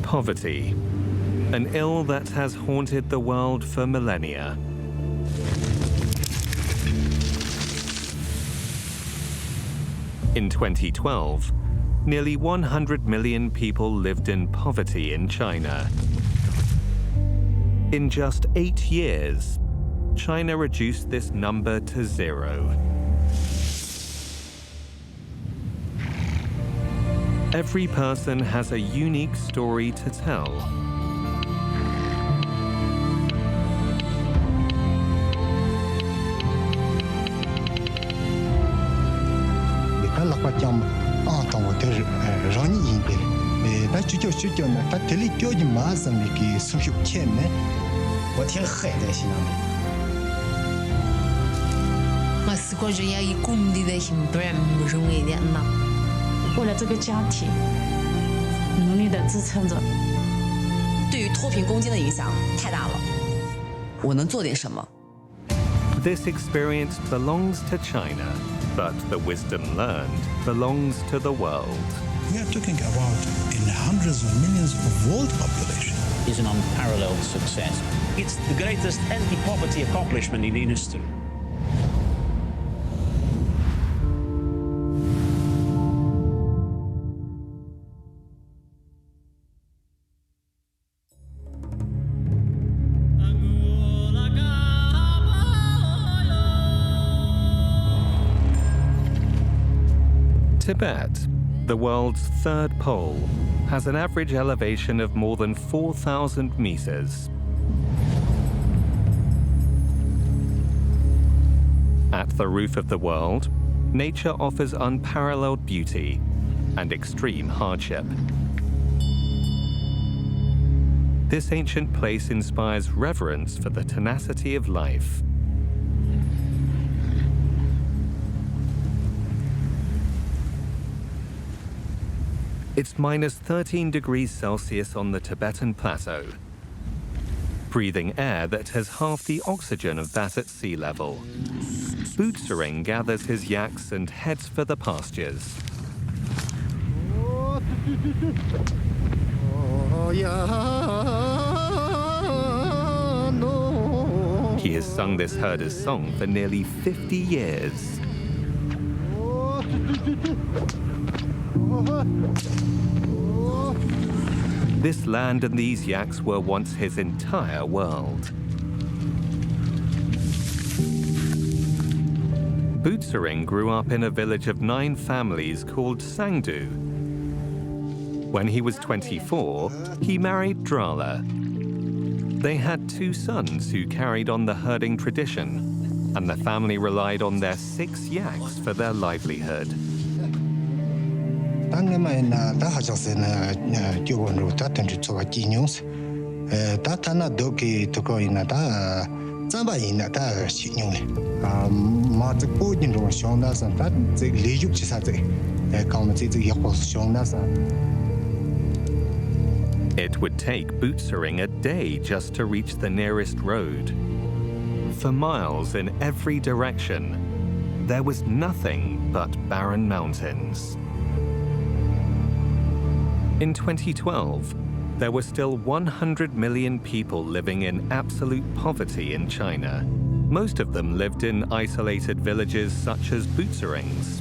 Poverty, an ill that has haunted the world for millennia. In 2012, nearly 100 million people lived in poverty in China. In just 8 years, China reduced this number to 0. Every person has a unique story to tell. This experience belongs to China, but the wisdom learned belongs to the world. We are talking about in hundreds of millions of world population. It's an unparalleled success. It's the greatest anti-poverty accomplishment in history. Tibet, the world's third pole, has an average elevation of more than 4,000 meters. At the roof of the world, nature offers unparalleled beauty and extreme hardship. This ancient place inspires reverence for the tenacity of life. It's minus 13 degrees Celsius on the Tibetan Plateau, breathing air that has half the oxygen of that at sea level. Butsering gathers his yaks and heads for the pastures. He has sung this herder's song for nearly 50 years. This land and these yaks were once his entire world. Butsering grew up in a village of 9 families called Sangdu. When he was 24, he married Drala. They had 2 sons who carried on the herding tradition, and the family relied on their 6 yaks for their livelihood. It would take Butsering a day just to reach the nearest road. For miles in every direction, there was nothing but barren mountains. In 2012, there were still 100 million people living in absolute poverty in China. Most of them lived in isolated villages such as Butsering's,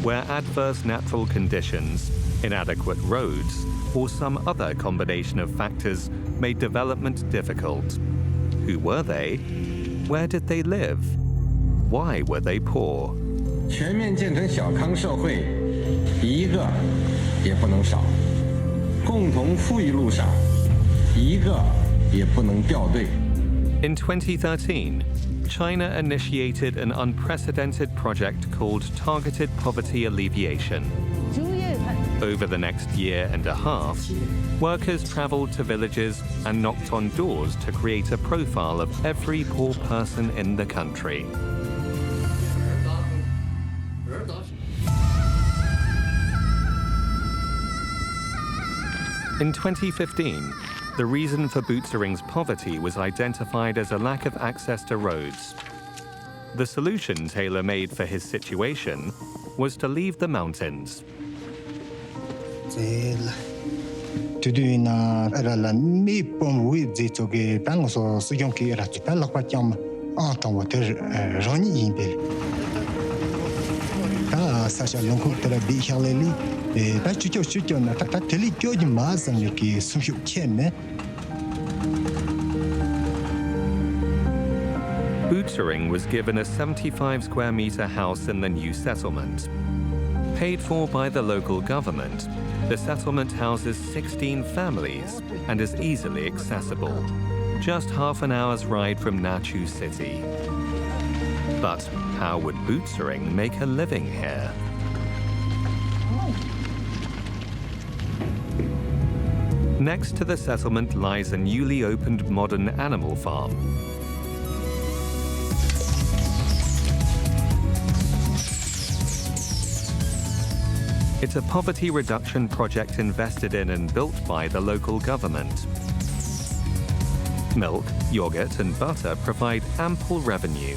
where adverse natural conditions, inadequate roads, or some other combination of factors made development difficult. Who were they? Where did they live? Why were they poor? 全面建成小康社会，一个也不能少。共同富裕路上，一个也不能掉队。In 2013, China initiated an unprecedented project called Targeted Poverty Alleviation. Over the next year and a half, workers traveled to villages and knocked on doors to create a profile of every poor person in the country. In 2015, the reason for Butsering's poverty was identified as a lack of access to roads. The solution tailor-made for his situation was to leave the mountains. Tuduina la mi pom wi zi toge tan so sugyong ki ra tan la kwatyam a tan water roni indel. Ta sasha lonko tera bi khaleli ta chucho na ta teli kyo di mazan ki sumhyu ken. Butsering was given a 75-square-meter house in the new settlement. Paid for by the local government, the settlement houses 16 families and is easily accessible, just half an hour's ride from Nachu City. But how would Butsering make a living here? Next to the settlement lies a newly opened modern animal farm. It's a poverty reduction project invested in and built by the local government. Milk, yogurt, and butter provide ample revenue.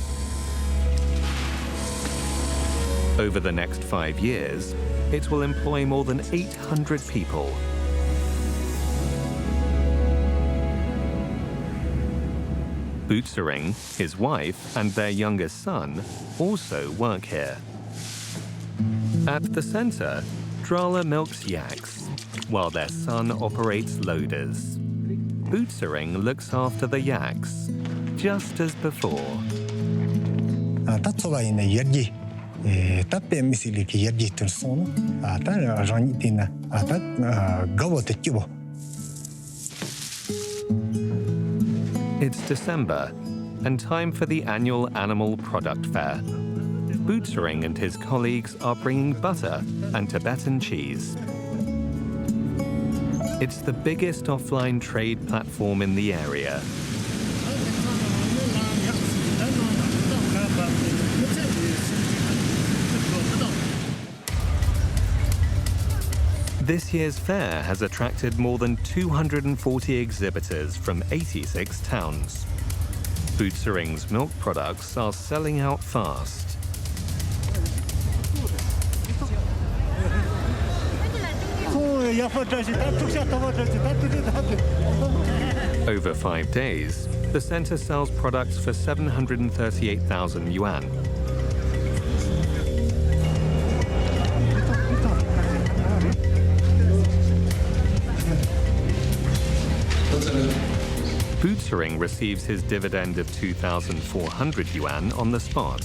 Over the next 5 years, it will employ more than 800 people. Butsering, his wife, and their youngest son also work here. At the center, Drala milks yaks, while their son operates loaders. Butsering looks after the yaks, just as before. Tatsoba ina yergi tappe misili ki yergi turson ta rani tina ta gawo te kibo. It's December, and time for the annual Animal Product Fair. Butsering and his colleagues are bringing butter and Tibetan cheese. It's the biggest offline trade platform in the area. This year's fair has attracted more than 240 exhibitors from 86 towns. Butsering's milk products are selling out fast. Over 5 days, the center sells products for 738,000 yuan. Butsering receives his dividend of 2,400 yuan on the spot.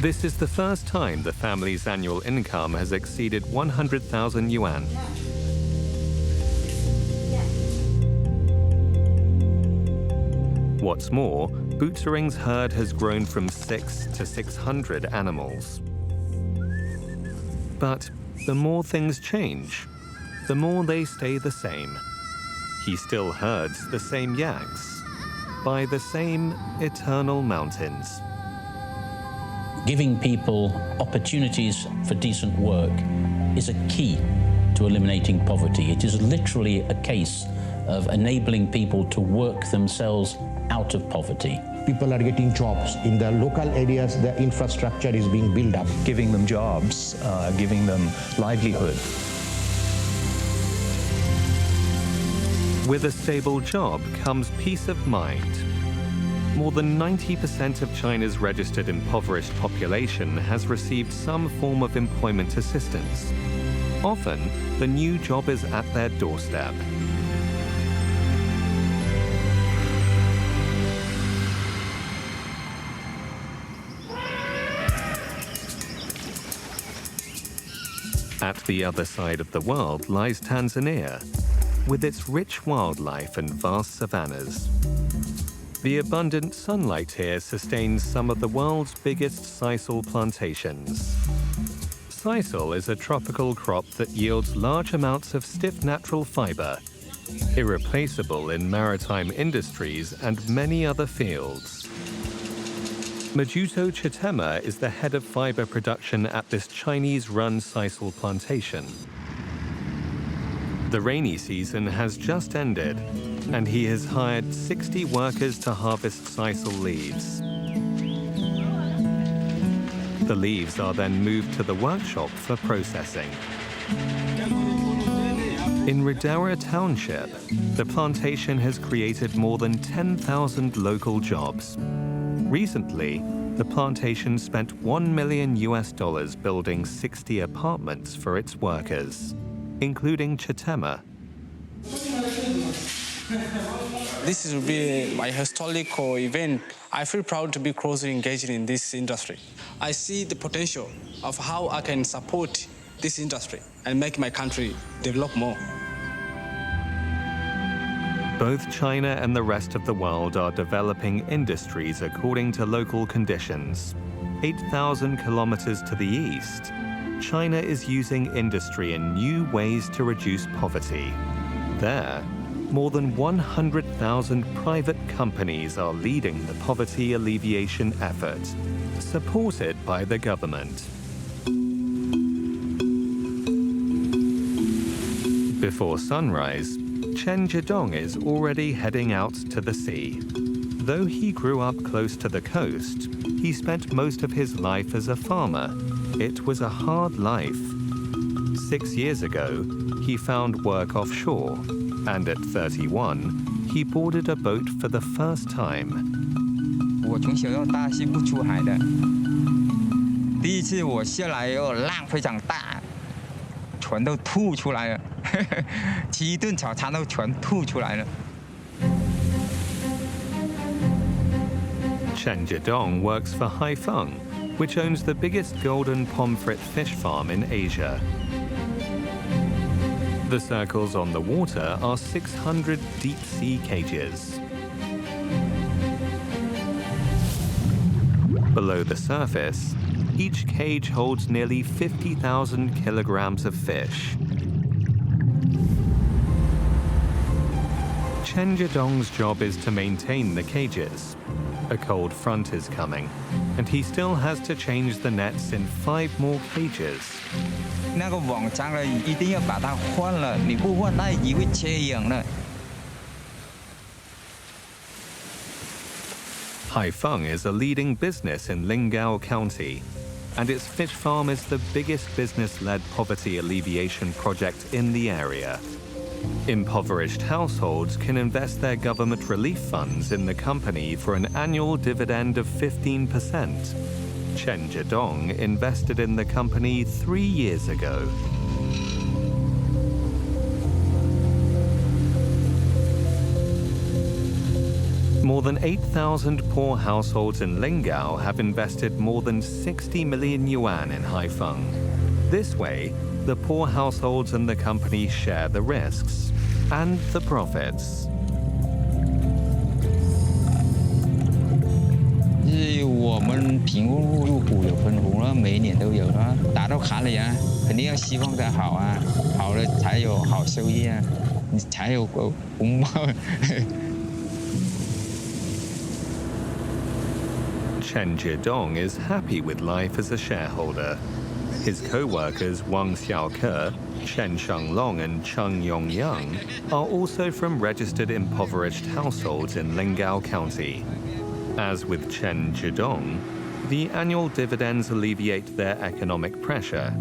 This is the first time the family's annual income has exceeded 100,000 yuan. What's more, Butsering's herd has grown from 6 to 600 animals. But the more things change, the more they stay the same. He still herds the same yaks by the same eternal mountains. Giving people opportunities for decent work is a key to eliminating poverty. It is literally a case of enabling people to work themselves out of poverty. People are getting jobs. In the local areas, the infrastructure is being built up. Giving them jobs, giving them livelihood. With a stable job comes peace of mind. More than 90% of China's registered impoverished population has received some form of employment assistance. Often, the new job is at their doorstep. At the other side of the world lies Tanzania, with its rich wildlife and vast savannas. The abundant sunlight here sustains some of the world's biggest sisal plantations. Sisal is a tropical crop that yields large amounts of stiff natural fiber, irreplaceable in maritime industries and many other fields. Majuto Chitema is the head of fiber production at this Chinese-run sisal plantation. The rainy season has just ended, and he has hired 60 workers to harvest sisal leaves. The leaves are then moved to the workshop for processing. In Ridera Township, the plantation has created more than 10,000 local jobs. Recently, the plantation spent $1 million building 60 apartments for its workers, including Chitema. This will be my historical event. I feel proud to be closely engaged in this industry. I see the potential of how I can support this industry and make my country develop more. Both China and the rest of the world are developing industries according to local conditions. 8,000 kilometers to the east, China is using industry in new ways to reduce poverty. There, more than 100,000 private companies are leading the poverty alleviation effort, supported by the government. Before sunrise, Chen Zhidong is already heading out to the sea. Though he grew up close to the coast, he spent most of his life as a farmer. It was a hard life. 6 years ago, he found work offshore, and at 31, he boarded a boat for the first time. 我从小到大是不出海的，第一次我下来以后浪非常大，全都吐出来了，吃一顿早餐都全吐出来了。 Chen Zhidong works for Haifeng, which owns the biggest golden pomfret fish farm in Asia. The circles on the water are 600 deep-sea cages. Below the surface, each cage holds nearly 50,000 kilograms of fish. Chen Zhidong's job is to maintain the cages. A cold front is coming, and he still has to change the nets in 5 more cages. 那个网脏了，一定要把它换了，你不换它也会缺氧的。 Haifeng is a leading business in Lingao County, and its fish farm is the biggest business-led poverty alleviation project in the area. Impoverished households can invest their government relief funds in the company for an annual dividend of 15%. Chen Zhidong invested in the company 3 years ago. More than 8,000 poor households in Lingao have invested more than 60 million yuan in Haifeng. This way, the poor households and the company share the risks and the profits. 是我们贫困户入股有分红了，每一年都有了，打到卡里啊，肯定要希望它好啊，好了才有好收益啊，你才有红包。Chen Zhidong is happy with life as a shareholder. His co-workers Wang Xiaoke, Chen Shenglong and Cheng Yongyang are also from registered impoverished households in Lingao County. As with Chen Zhidong, the annual dividends alleviate their economic pressure.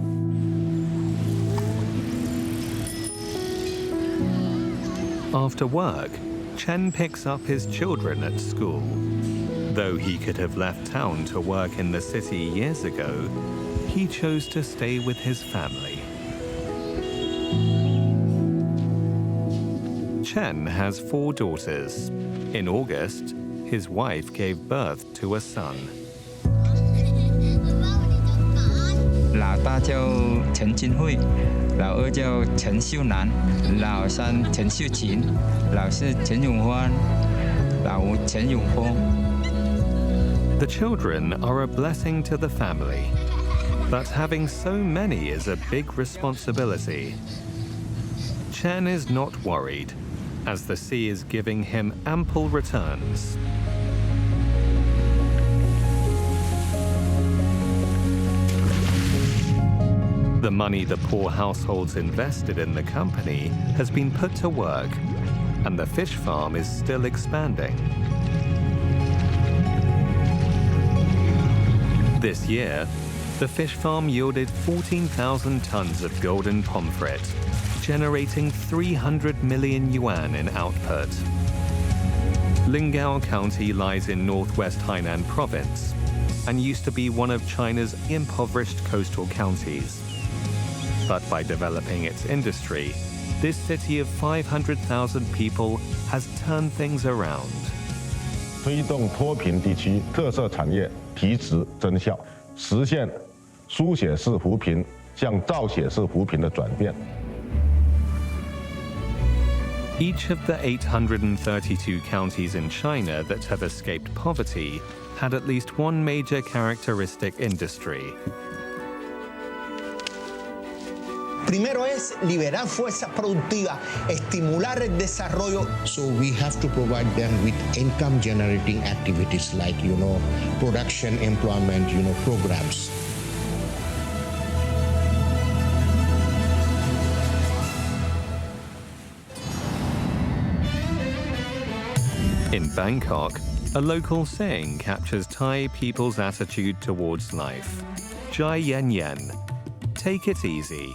After work, Chen picks up his children at school. Though he could have left town to work in the city years ago, he chose to stay with his family. Chen has 4 daughters. In August, his wife gave birth to a son. 老大叫陈金慧，老二叫陈秀楠，老三陈秀琴，老四陈永欢，老五陈永峰。 The children are a blessing to the family, but having so many is a big responsibility. Chen is not worried, as the sea is giving him ample returns. The money the poor households invested in the company has been put to work, and the fish farm is still expanding. This year, The fish farm yielded 14,000 tons of golden pomfret, generating 300 million yuan in output. Lingao County lies in northwest Hainan province and used to be one of China's impoverished coastal counties. But by developing its industry, this city of 500,000 people has turned things around. 推动脱贫地区特色产业提质增效，实现书写式扶贫向造写式扶贫的转变。 Each of the 832 counties in China that have escaped poverty had at least one major characteristic industry. Primero es liberar fuerza productiva, estimular el desarrollo. So we have to provide them with income generating activities like, production, employment, programs. In Bangkok, a local saying captures Thai people's attitude towards life. Jai Yen Yen, take it easy.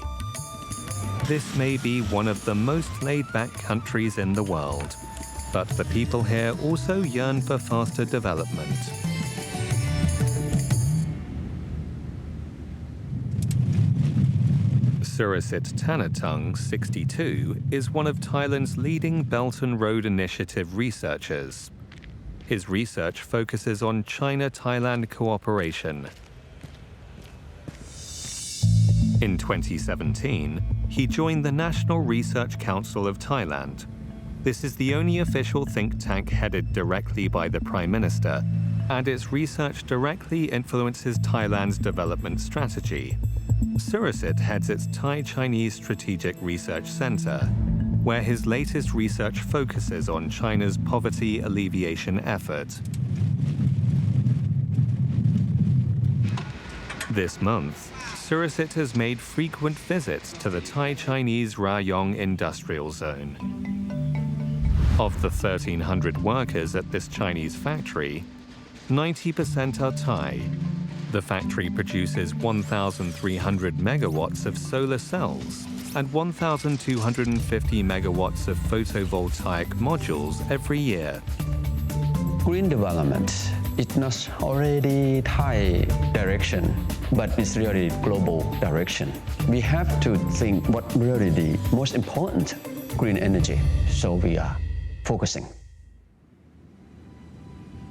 This may be one of the most laid-back countries in the world, but the people here also yearn for faster development. Surasit Tanatung, 62, is one of Thailand's leading Belt and Road Initiative researchers. His research focuses on China-Thailand cooperation. In 2017, he joined the National Research Council of Thailand. This is the only official think tank headed directly by the Prime Minister, and its research directly influences Thailand's development strategy. Surasit heads its Thai-Chinese Strategic Research Center, where his latest research focuses on China's poverty alleviation effort. This month, Surasit has made frequent visits to the Thai-Chinese Rayong Industrial Zone. Of the 1,300 workers at this Chinese factory, 90% are Thai. The factory produces 1,300 megawatts of solar cells and 1,250 megawatts of photovoltaic modules every year. Green development is not already Thai direction, but it's really global direction. We have to think what really the most important green energy, so we are focusing.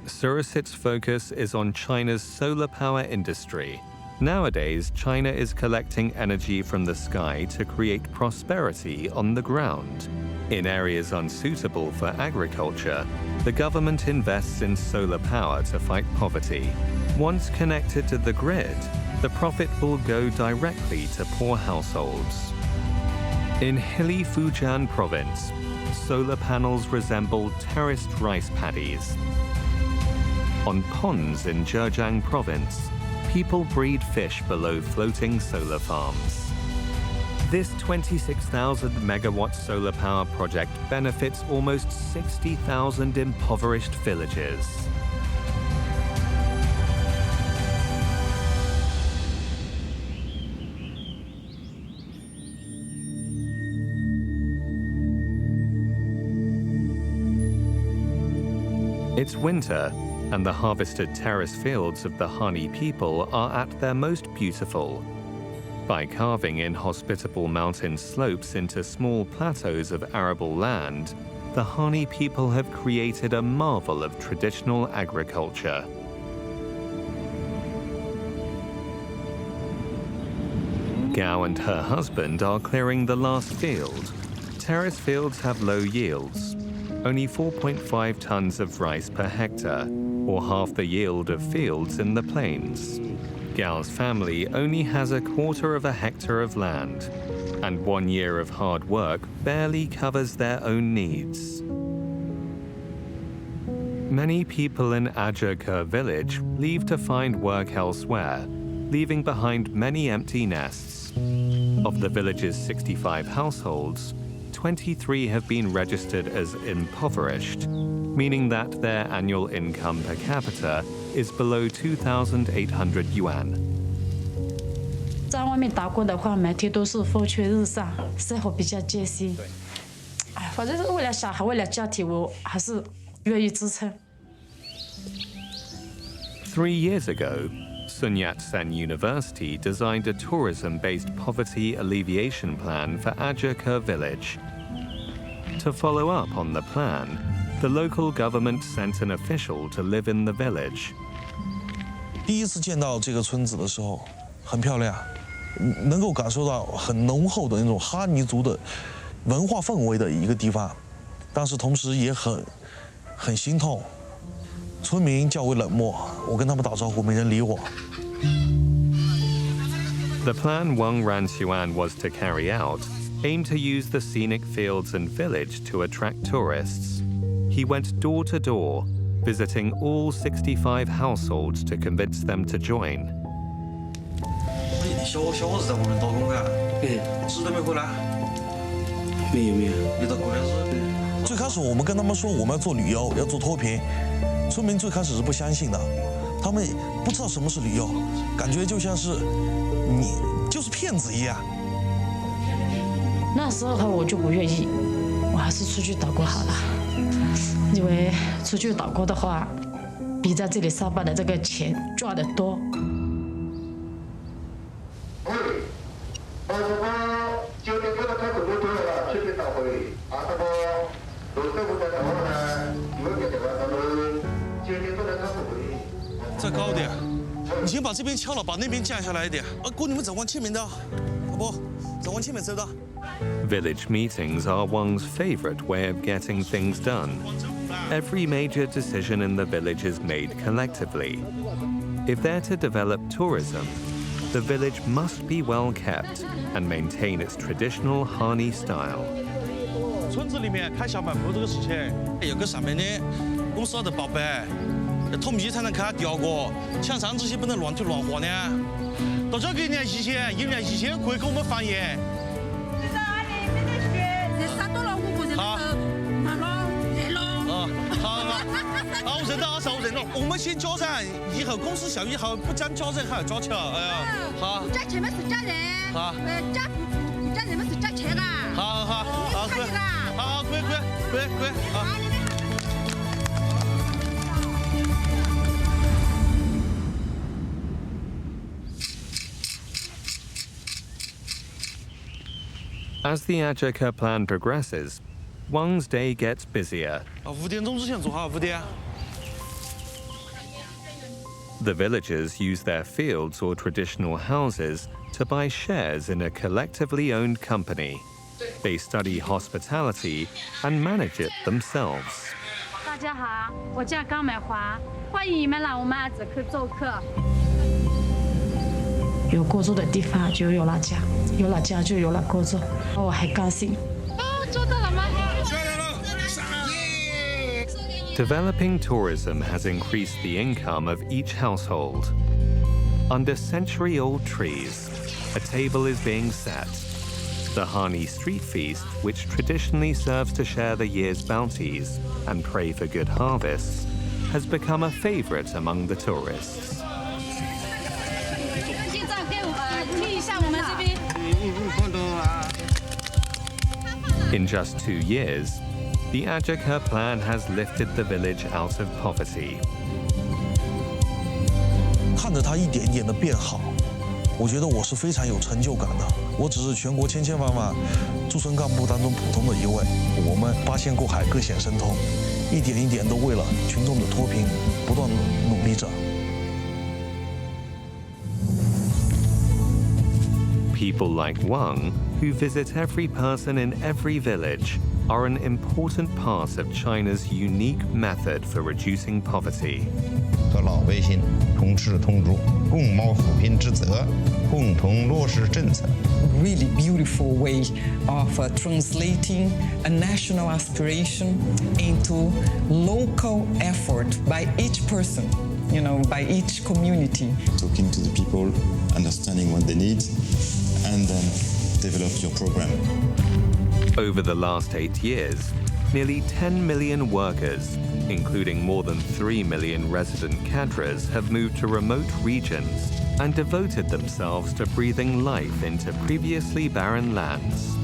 Surasit's focus is on China's solar power industry. Nowadays, China is collecting energy from the sky to create prosperity on the ground. In areas unsuitable for agriculture, the government invests in solar power to fight poverty. Once connected to the grid, the profit will go directly to poor households. In hilly Fujian province, solar panels resemble terraced rice paddies. On ponds in Zhejiang province, people breed fish below floating solar farms. This 26,000 megawatt solar power project benefits almost 60,000 impoverished villages. It's winter, and the harvested terrace fields of the Hani people are at their most beautiful. By carving inhospitable mountain slopes into small plateaus of arable land, the Hani people have created a marvel of traditional agriculture. Gao and her husband are clearing the last field. Terrace fields have low yields, only 4.5 tons of rice per hectare, or half the yield of fields in the plains. Gao's family only has a quarter of a hectare of land, and 1 year of hard work barely covers their own needs. Many people in Ajerkur village leave to find work elsewhere, leaving behind many empty nests. Of the village's 65 households, 23 have been registered as impoverished, meaning that their annual income per capita is below 2,800 yuan. 在外面打工的话，每天都是风吹日晒，生活比较艰辛。哎，反正是为了小孩，为了家庭，我还是愿意支撑。3 years ago, Sun Yat-sen University designed a tourism-based poverty alleviation plan for Ajaka village. To follow up on the plan, the local government sent an official to live in the village. 第一次见到这个村子的时候，很漂亮，能够感受到很浓厚的那种哈尼族的文化氛围的一个地方，但是同时也很心痛。村民较为冷漠，我跟他们打招呼，没人理我。The plan Wang Ranxuan was to carry out aimed to use the scenic fields and village to attract tourists. He went door to door, visiting all 65 households to convince them to join. 小伙子在外面打工啊？值得没回来？没有。你到过来是？最开始我们跟他们说我们要做旅游，要做脱贫，村民最开始是不相信的，他们不知道什么是旅游，感觉就像是你就是骗子一样。那时候我就不愿意，我还是出去打工好了，因为出去打工的话，比在这里上班的这个钱赚得多。再高点，你先把这边敲了，把那边降下来一点。哥，你们再往前面的，不，再往前面走的。Village meetings are Wang's favorite way of getting things done. Every major decision in the village is made collectively. If they're to develop tourism, the village must be well kept and maintain its traditional Hani style. 村子里面开小卖部这个事情，有个上面的公司的报备，统一才能看调过，墙上这些不能乱推乱画的。到这给联系线，有联系线可以给我们反映。好，我认到，2我认了。我们先加人，以后公司效益好，不讲加人还要加钱。哎呀，好。加钱嘛是加人，好。加不加人嘛是加钱啦。好，可以。好，可以，好。As the Ajaka plan progresses, Wang's day gets busier. 5点钟之前做好，5点。The villagers use their fields or traditional houses to buy shares in a collectively owned company. They study hospitality and manage it themselves. 大家好，我叫高美华，欢迎你们来我们阿泽克做客。有锅做的地方就有了家，有了家就有了锅做，我还高兴。做到了吗？ Developing tourism has increased the income of each household. Under century-old trees, a table is being set. The Hani Street Feast, which traditionally serves to share the year's bounties and pray for good harvests, has become a favorite among the tourists. In just 2 years, the Ajaka plan has lifted the village out of poverty. 看着它一点一点的变好，我觉得我是非常有成就感的。我只是全国千千万万驻村干部当中普通的一位，我们八仙过海，各显神通，一点一点都为了群众的脱贫不断努力着。 People like Wang, who visit every person in every village, are an important part of China's unique method for reducing poverty. 和老百姓同吃同住，共谋扶贫之责，共同落实政策。 Really beautiful way of translating a national aspiration into local effort by each person, you know, by each community. Talking to the people, understanding what they need, and then develop your program. Over the last 8 years, nearly 10 million workers, including more than 3 million resident cadres, have moved to remote regions and devoted themselves to breathing life into previously barren lands.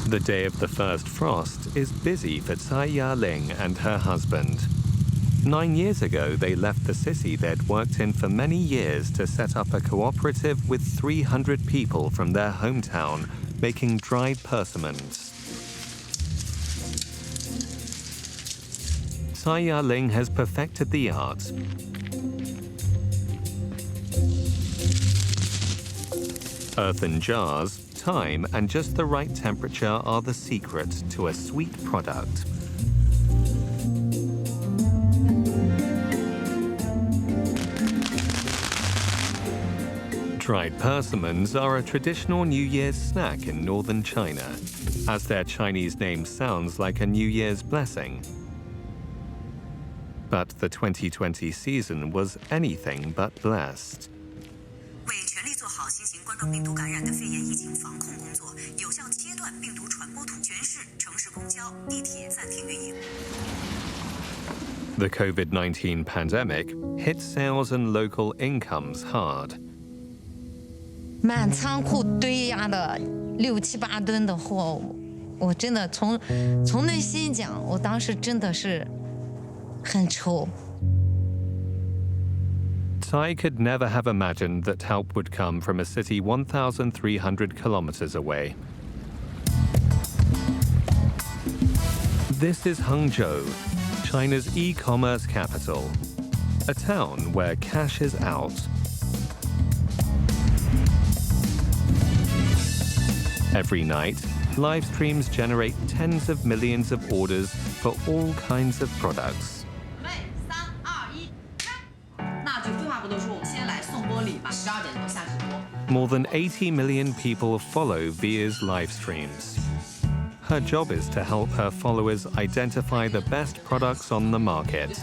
The day of the first frost is busy for Tsai Ya-ling and her husband. 9 years ago, they left the city they'd worked in for many years to set up a cooperative with 300 people from their hometown, making dried persimmons. Tsai Ya-ling has perfected the art. Earthen jars, time, and just the right temperature are the secret to a sweet product. Dried persimmons are a traditional New Year's snack in northern China, as their Chinese name sounds like a New Year's blessing. But the 2020 season was anything but blessed. 为全力做好新型冠状病毒感染的肺炎疫情防控工作，有效切断病毒传播途径，全市城市公交、地铁暂停运营。 The COVID-19 pandemic hit sales and local incomes hard. 满仓库堆压的6、7、8吨的货，我真的从内心讲，我当时真的是很愁。 Tsai could never have imagined that help would come from a city 1,300 kilometers away. This is Hangzhou, China's e-commerce capital, a town where cash is out. Every night, live streams generate tens of millions of orders for all kinds of products. More than 80 million people follow Via's live streams. Her job is to help her followers identify the best products on the market.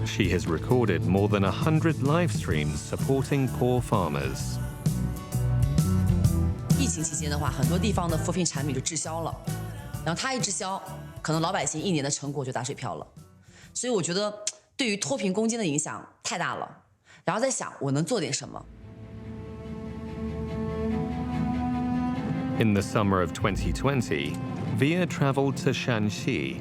She has recorded more than 100 live streams supporting poor farmers. 疫情期间的话，很多地方的扶贫产品就滞销了，然后它一滞销，可能老百姓1年的成果就打水漂了。所以我觉得对于脱贫攻坚的影响太大了，然后在想我能做点什么。 In the summer of 2020, Via traveled to Shanxi.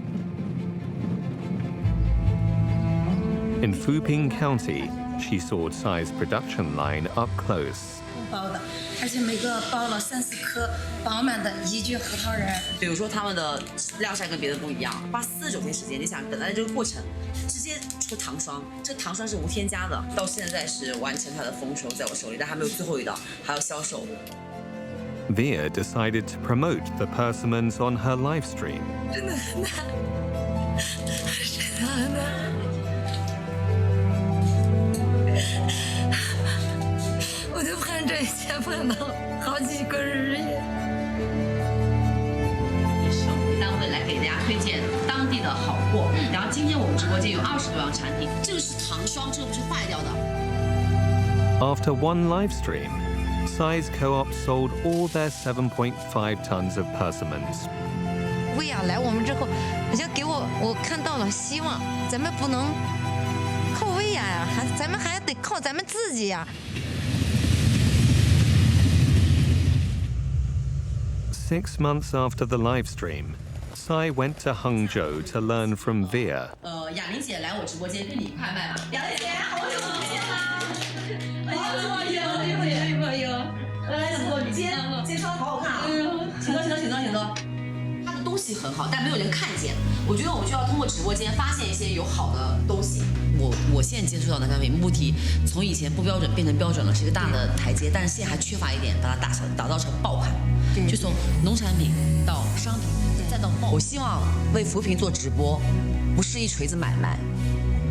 In Fuping County, she saw Tsai's production line up close. 包的，而且每个包了3、4颗饱满的宜居核桃仁。比如说他们的晾晒跟别的不一样，花49天时间，你想等待这个过程，直接出糖霜，这糖霜是无添加的，到现在是完成它的丰收在我手里，但还没有最后一道，还要销售。 Via decided to promote the persimmons on her live stream. 真的很难，真的很难。我就盼这一天盼到好几个日夜。单位来给大家推荐当地的好货，然后今天我们直播间有20多样产品，这个是糖霜，这个不是坏掉的。 After one live stream, Tsai's co-op sold all their 7.5 tons of persimmons. 薇娅来我们之后，好像给我看到了希望，咱们不能靠薇娅呀，咱们还得靠咱们自己呀。 6 months after the live stream, Tsai went to Hangzhou to learn from Via. 雅玲姐来我直播间跟你快卖吧。雅玲姐，好久不见啦！好久不见，来怎么？你今天穿的好好看啊！请坐。它的东西很好，但没有人看见。我觉得我们就要通过直播间发现一些有好的东西。我现在接触到的产品目的从以前不标准变成标准了，是一个大的台阶，但是现在还缺乏一点，把它打造成爆款。就从农产品到商品，再到爆。我希望为扶贫做直播，不是一锤子买卖，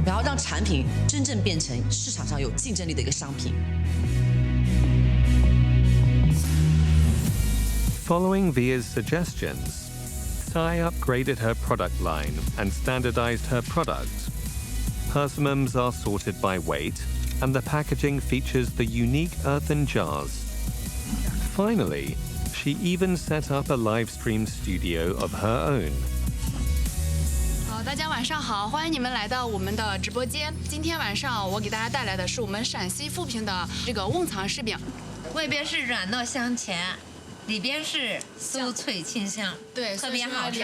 然后让产品真正变成市场上有竞争力的一个商品。Following Via's suggestions, Tsai upgraded her product line and standardized her products. Persimmons are sorted by weight, and the packaging features the unique earthen jars. Finally, she even set up a live stream studio of her own. 大家晚上好，欢迎你们来到我们的直播间。今天晚上我给大家带来的是我们陕西富平的这个瓮藏柿饼，外边是软糯香甜，里边是酥脆清香，对，特别好吃。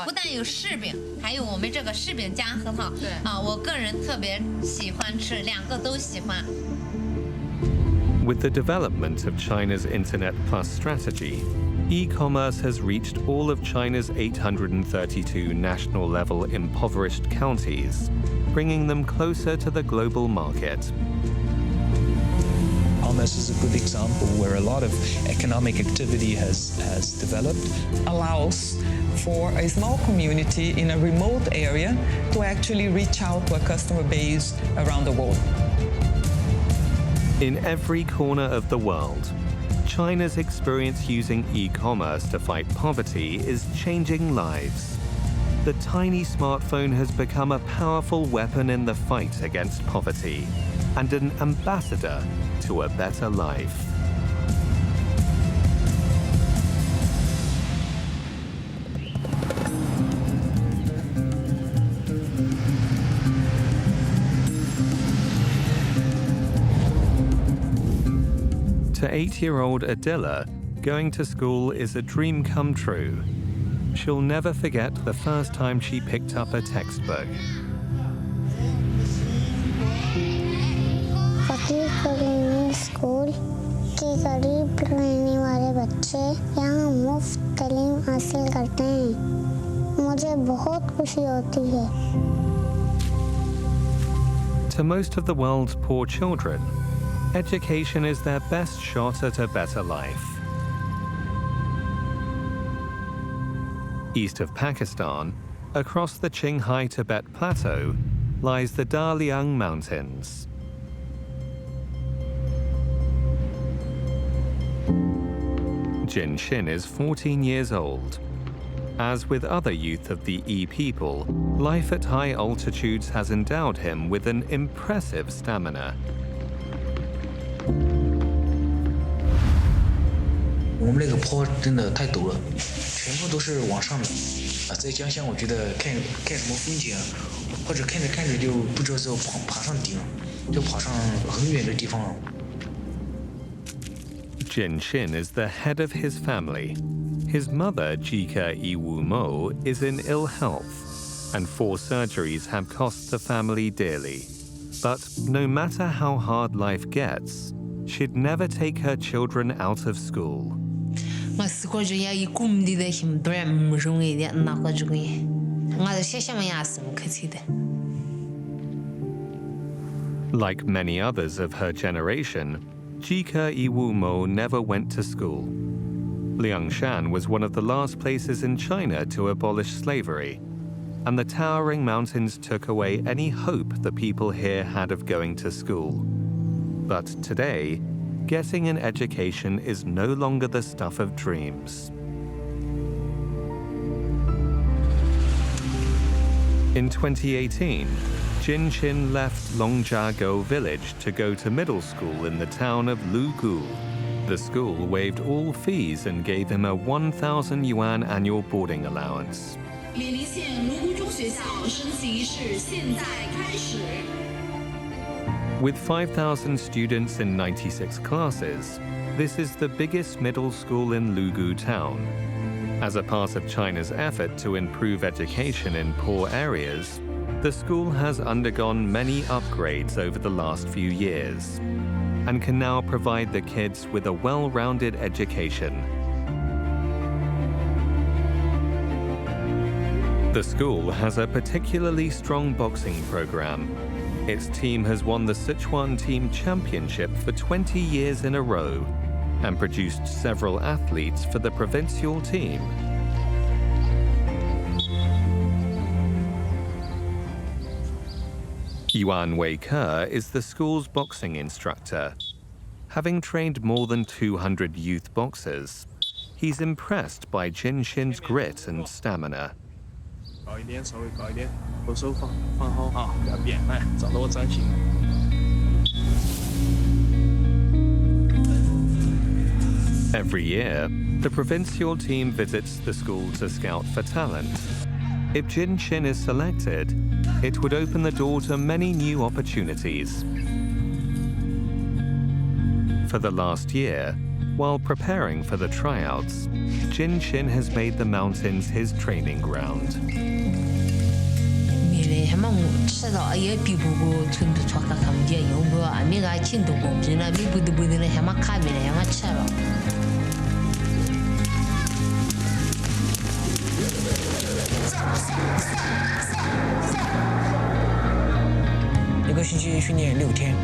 不但有柿饼，还有我们这个柿饼加核桃，对啊，我个人特别喜欢吃，两个都喜欢。With the development of China's Internet Plus strategy, e-commerce has reached all of China's 832 national-level impoverished counties, bringing them closer to the global market. Commerce is a good example where a lot of economic activity has developed. Allows for a small community in a remote area to actually reach out to a customer base around the world. In every corner of the world, China's experience using e-commerce to fight poverty is changing lives. The tiny smartphone has become a powerful weapon in the fight against poverty and an ambassador to a better life. To 8-year-old Adila, going to school is a dream come true. She'll never forget the first time she picked up a textbook. School के करीब रहने वाले बच्चे यहाँ मुफ्त तालीम हासिल करते हैं। मुझे बहुत खुशी होती है। To most of the world's poor children, education is their best shot at a better life. East of Pakistan, across the Qinghai Tibet Plateau, lies the Daliang Mountains. Jin Shin is 14 years old. As with other youth of the E people, life at high altitudes has endowed him with an impressive stamina. 我们那个坡真的太陡了，全部都是往上的。在家乡，我觉得看什么风景，或者看着看着就不知道就爬上顶，就跑上很远的地方了。 Jin Shin is the head of his family. His mother, Jika Iwu Mo, is in ill health, and 4 surgeries have cost the family dearly. But no matter how hard life gets, she'd never take her children out of school. Like many others of her generation, Jika Iwu Mo never went to school. Liangshan was one of the last places in China to abolish slavery, and the towering mountains took away any hope the people here had of going to school. But today, getting an education is no longer the stuff of dreams. In 2018, Jin Shin left Longjiago village to go to middle school in the town of Lugu. The school waived all fees and gave him a 1,000 yuan annual boarding allowance. With 5,000 students in 96 classes, this is the biggest middle school in Lugu town. As a part of China's effort to improve education in poor areas, the school has undergone many upgrades over the last few years and can now provide the kids with a well-rounded education. The school has a particularly strong boxing program. Its team has won the Sichuan Team Championship for 20 years in a row and produced several athletes for the provincial team. Yuan Wei-Ke is the school's boxing instructor. Having trained more than 200 youth boxers, he's impressed by Jin Xin's grit and stamina. 高一点，稍微高一点，把手放好啊，不要变，来，照着我掌心。 Every year, the provincial team visits the school to scout for talent. If Jin Xin is selected, it would open the door to many new opportunities. For the last year, while preparing for the tryouts, Jin Xin has made the mountains his training ground.一个星期训练6天，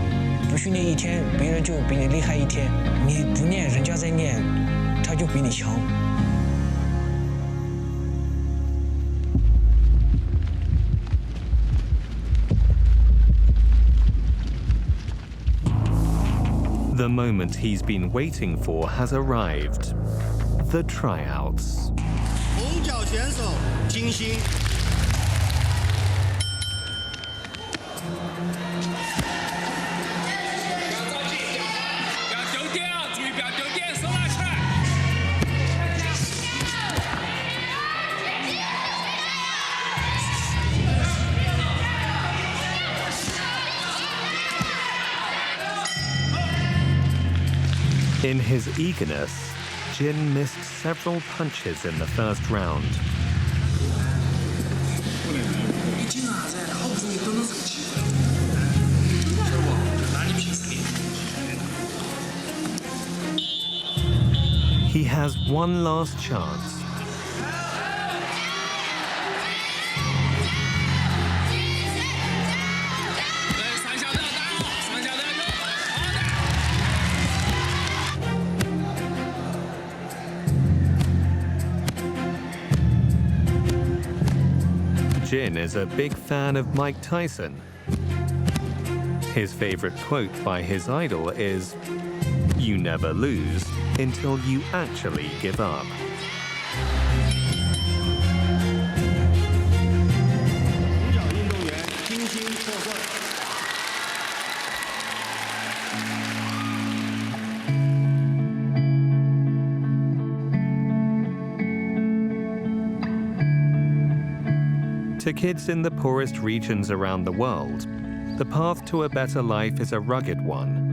不训练1天，别人就比你厉害1天；你不练，人家在练，他就比你强。 The moment he's been waiting for has arrived. The tryouts. 红脚选手金星。 In his eagerness, Jin missed several punches in the first round. He has one last chance. Jin is a big fan of Mike Tyson. His favorite quote by his idol is, "You never lose until you actually give up." To kids in the poorest regions around the world, the path to a better life is a rugged one.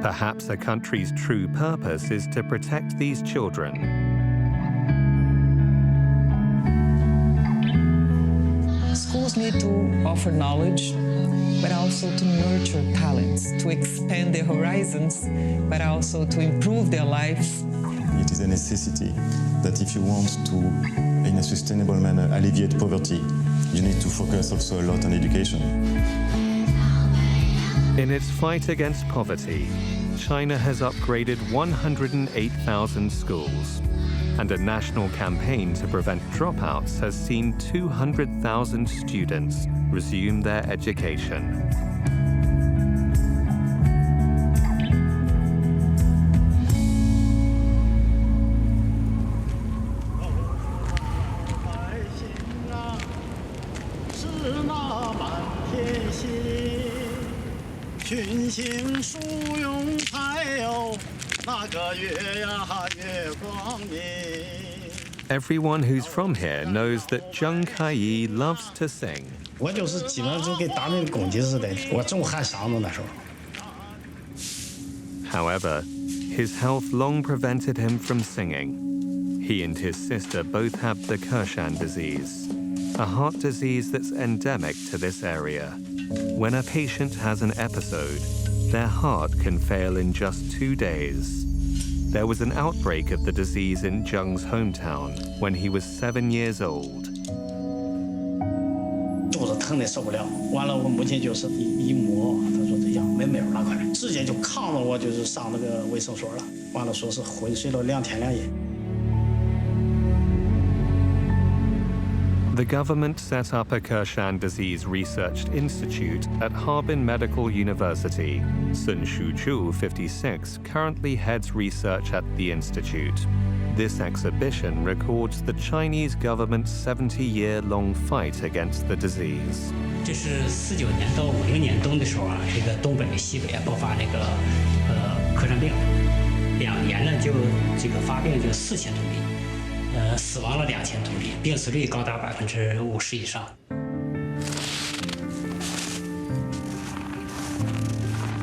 Perhaps a country's true purpose is to protect these children. Schools need to offer knowledge, but also to nurture talents, to expand their horizons, but also to improve their lives. It is a necessity that if you want to, in a sustainable manner, alleviate poverty, you need to focus also a lot on education. In its fight against poverty, China has upgraded 108,000 schools, and a national campaign to prevent dropouts has seen 200,000 students resume their education. Everyone who's from here knows that Zheng Kaiyi loves to sing. 我就是基本上就跟打那公鸡似的，我总喊嗓子那时候。However, his health long prevented him from singing. He and his sister both have the Kershan disease, a heart disease that's endemic to this area. When a patient has an episode, their heart can fail in just 2 days. There was an outbreak of the disease in Zheng's hometown when he was 7 years old. 肚子疼的受不了，完了我母亲就是一摸，她说这样没有了，快直接就扛着我就是上那个卫生所了，完了说是昏睡了2天2夜。The government set up a Kershan Disease Research Institute at Harbin Medical University. Sun Shuchu, 56, currently heads research at the institute. This exhibition records the Chinese government's 70-year-long fight against the disease. 这是49年到50年冬的时候啊，这个东北、西北啊爆发这个咳喘病，2年呢就这个发病就4000多例，死亡了2000多例，病死率高达50%以上。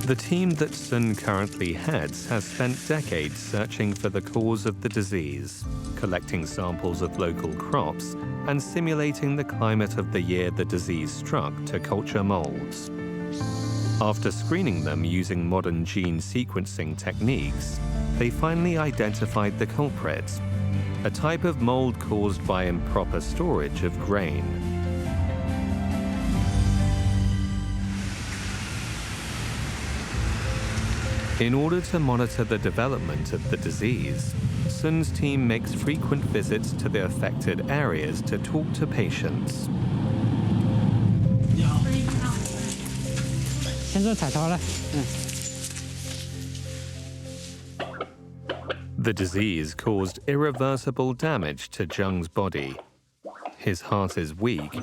The team that Sun currently heads has spent decades searching for the cause of the disease, collecting samples of local crops, and simulating the climate of the year the disease struck to culture molds. After screening them using modern gene sequencing techniques, they finally identified the culprit, a type of mold caused by improper storage of grain. In order to monitor the development of the disease, Sun's team makes frequent visits to the affected areas to talk to patients. The disease caused irreversible damage to Zheng's body. His heart is weak,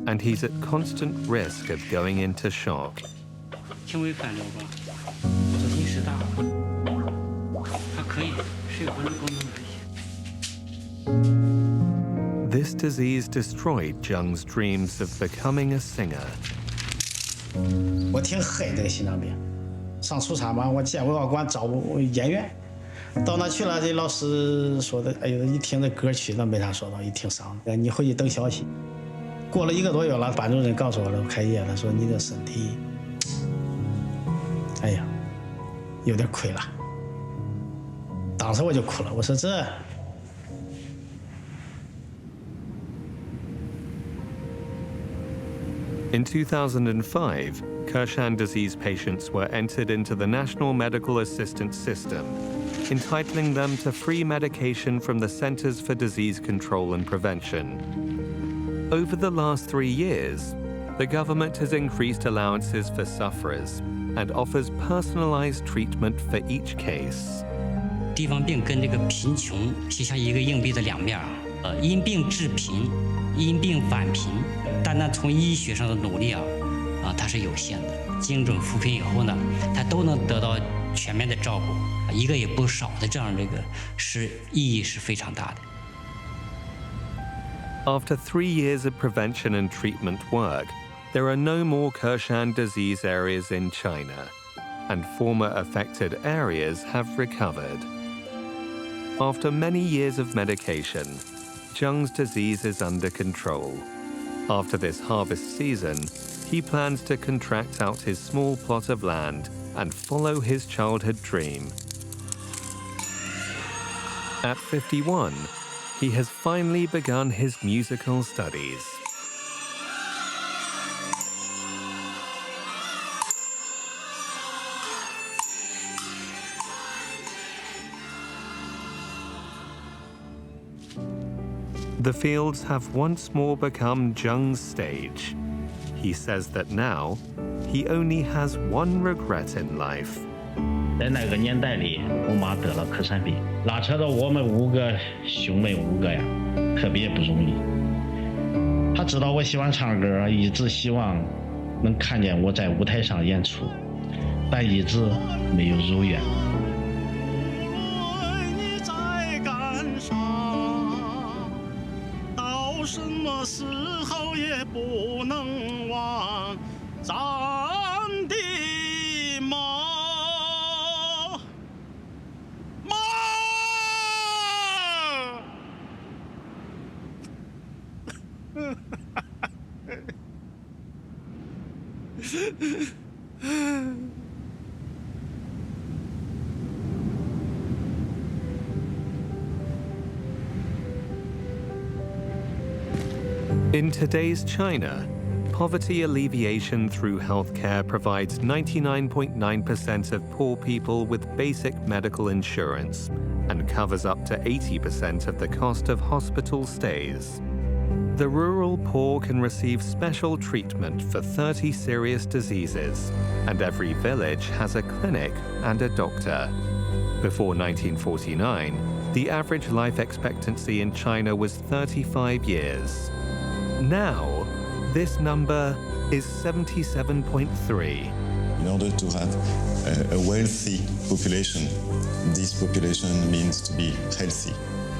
and he's at constant risk of going into shock. This disease destroyed Zheng's dreams of becoming a singer. 我挺黑的心脏病，上初三吧，我见我要管找我演员，到那去了，这老师说的，哎呦，一听这歌曲，那没啥说道，一听伤，你回去等消息。过了1个多月了，班主任告诉我了，开业了，说你的身体，哎呀，有点亏了。当时我就哭了，我说这。 In 2005, Kershan disease patients were entered into the National Medical Assistance System, entitling them to free medication from the Centers for Disease Control and Prevention. Over the last 3 years, the government has increased allowances for sufferers and offers personalized treatment for each case. 地方病跟这个贫穷就像一个硬币的2面，因病致贫。 因病返贫，单从医学上的努力它是有限的。精准扶贫以后呢，它都能得到全面的照顾，一个也不少的这样这个意义是非常大的。After 3 years of prevention and treatment work, there are no more Kershan disease areas in China, and former affected areas have recovered. After many years of medication, Zheng's disease is under control. After this harvest season, he plans to contract out his small plot of land and follow his childhood dream. At 51, he has finally begun his musical studies. The fields have once more become Zheng's stage. He says that now, he only has one regret in life. 在那个年代里，我妈得了咳喘病，拉扯着我们5个兄妹5个呀，特别不容易。她知道我喜欢唱歌，一直希望能看见我在舞台上演出，但一直没有如愿。 什么时候也不能忘咱的妈妈。In today's China, poverty alleviation through healthcare provides 99.9% of poor people with basic medical insurance and covers up to 80% of the cost of hospital stays. The rural poor can receive special treatment for 30 serious diseases, and every village has a clinic and a doctor. Before 1949, the average life expectancy in China was 35 years. Now, this number is 77.3. In order to have a wealthy population, this population means to be healthy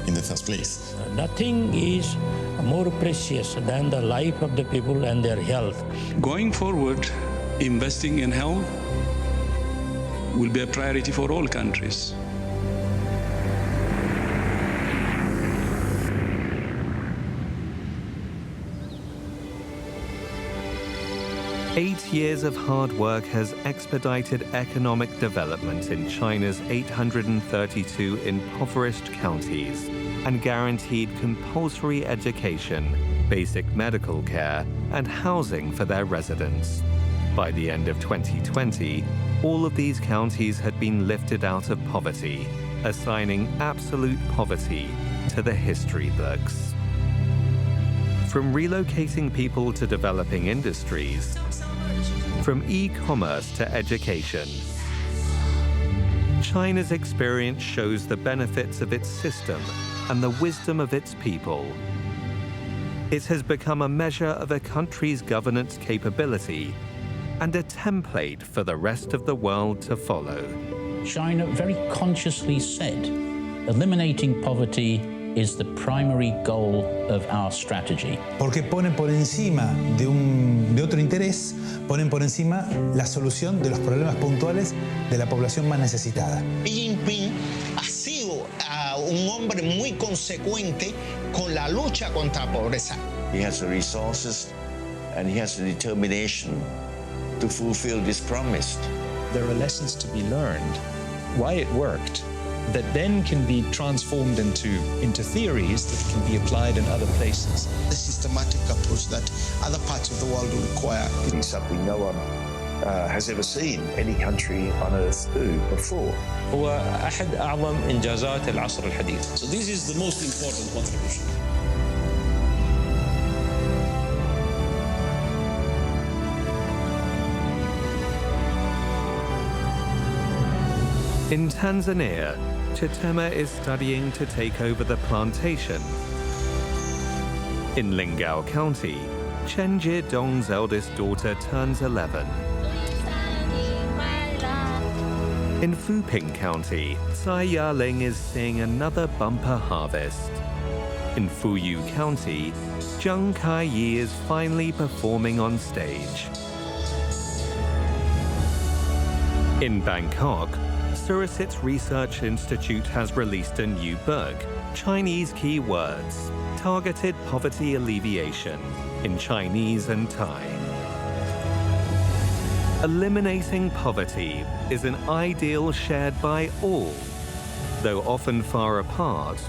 in the first place. Nothing is more precious than the life of the people and their health. Going forward, investing in health will be a priority for all countries. Eight years of hard work has expedited economic development in China's 832 impoverished counties and guaranteed compulsory education, basic medical care, and housing for their residents. By the end of 2020, all of these counties had been lifted out of poverty, assigning absolute poverty to the history books. From relocating people to developing industries, from e-commerce to education, China's experience shows the benefits of its system and the wisdom of its people. It has become a measure of a country's governance capability and a template for the rest of the world to follow. China very consciously said, eliminating poverty is the primary goal of our strategy. Porque ponen por encima de otro interés, ponen por encima la solución de los problemas puntuales de la población más necesitada. Xi Jinping ha sido un hombre muy consecuente con la lucha contra la pobreza. He has the resources and he has the determination to fulfill this promise. There are lessons to be learned, why it worked, that then can be transformed into theories that can be applied in other places. The systematic approach that other parts of the world will require. It is something no one has ever seen any country on earth do before. هو أحد أعظم إنجازات العصر الحديث. So this is the most important contribution. In Tanzania, Chitema is studying to take over the plantation. In Lingao County, Chen Jidong's eldest daughter turns 11. In Fuping County, Tsai Ya-ling is seeing another bumper harvest. In Fuyu County, Zheng Kai-yi is finally performing on stage. In Bangkok, Surisit's Research Institute has released a new book, Chinese Keywords, Targeted Poverty Alleviation, in Chinese and Thai. Eliminating poverty is an ideal shared by all, though often far apart.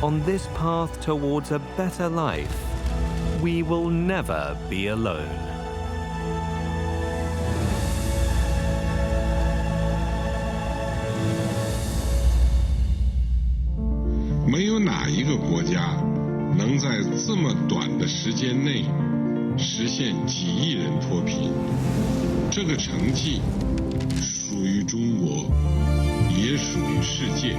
On this path towards a better life, we will never be alone. 没有哪一个国家能在这么短的时间内实现几亿人脱贫。这个成绩属于中国，也属于世界。